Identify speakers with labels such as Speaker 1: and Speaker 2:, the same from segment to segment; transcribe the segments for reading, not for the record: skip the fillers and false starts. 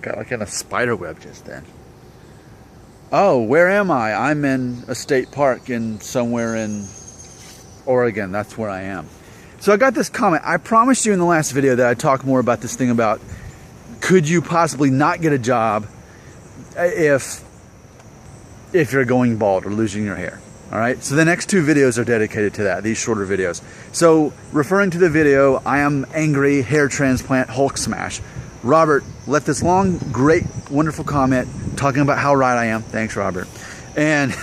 Speaker 1: got like in a spider web just then. Oh, where am I? I'm in a state park in somewhere in Oregon. That's where I am. So I got this comment. I promised you in the last video that I'd talk more about this thing about could you possibly not get a job if you're going bald or losing your hair. All right, so the next two videos are dedicated to that, these shorter videos. So referring to the video, I am angry, hair transplant, Hulk smash. Robert left this long, great, wonderful comment talking about how right I am. Thanks, Robert. And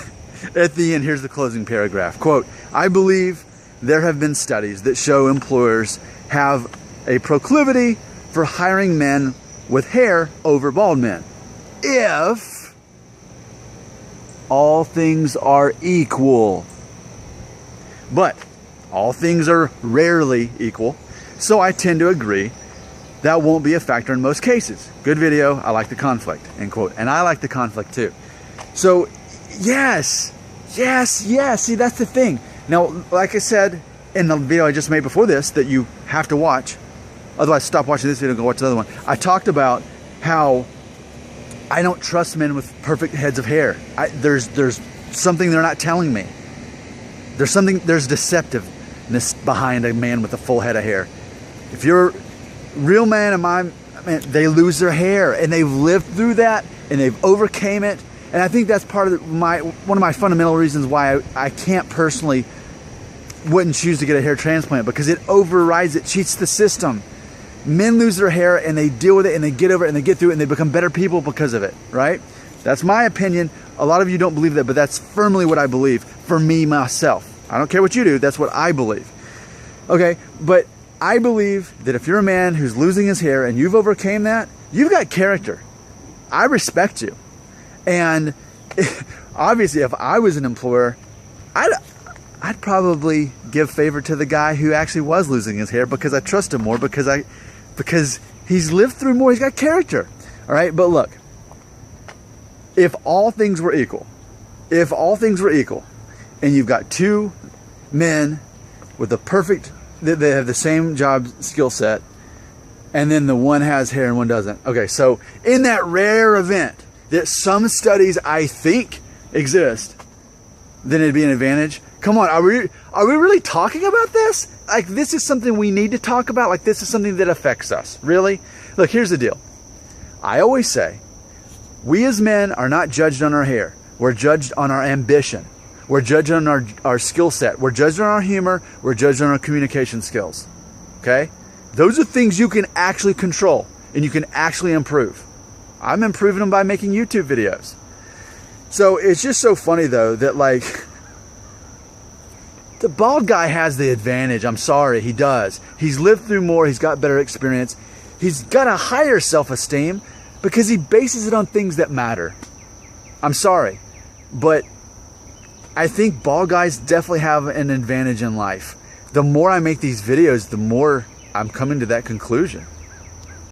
Speaker 1: at the end, here's the closing paragraph. Quote, I believe there have been studies that show employers have a proclivity for hiring men with hair over bald men. If all things are equal. But all things are rarely equal, so I tend to agree that won't be a factor in most cases. Good video, I like the conflict, end quote. And I like the conflict too. So yes, see, that's the thing. Now, like I said in the video I just made before this that you have to watch, otherwise stop watching this video and go watch the other one. I talked about how I don't trust men with perfect heads of hair. There's something they're not telling me. There's deceptiveness behind a man with a full head of hair. If you're a real man and man, they lose their hair and they've lived through that and they've overcame it. And I think that's part of one of my fundamental reasons why I can't personally wouldn't choose to get a hair transplant, because it overrides, it cheats the system. Men lose their hair and they deal with it and they get over it and they get through it and they become better people because of it, right? That's my opinion. A lot of you don't believe that, but that's firmly what I believe for me, myself. I don't care what you do. That's what I believe. Okay, but I believe that if you're a man who's losing his hair and you've overcame that, you've got character. I respect you. And obviously, if I was an employer, I'd probably give favor to the guy who actually was losing his hair because I trust him more, because he's lived through more, he's got character. All right, but look, if all things were equal, and you've got two men with the perfect, they have the same job skill set, and then the one has hair and one doesn't. Okay, so in that rare event that some studies I think exist, then it'd be an advantage. Come on, are we really talking about this? Like, this is something we need to talk about? Like, this is something that affects us, really? Look, here's the deal. I always say, we as men are not judged on our hair. We're judged on our ambition. We're judged on our skill set. We're judged on our humor. We're judged on our communication skills, okay? Those are things you can actually control and you can actually improve. I'm improving them by making YouTube videos. So it's just so funny, though, that, like, the bald guy has the advantage. I'm sorry, he does. He's lived through more. He's got better experience. He's got a higher self-esteem because he bases it on things that matter. I'm sorry, but I think bald guys definitely have an advantage in life. The more I make these videos, the more I'm coming to that conclusion.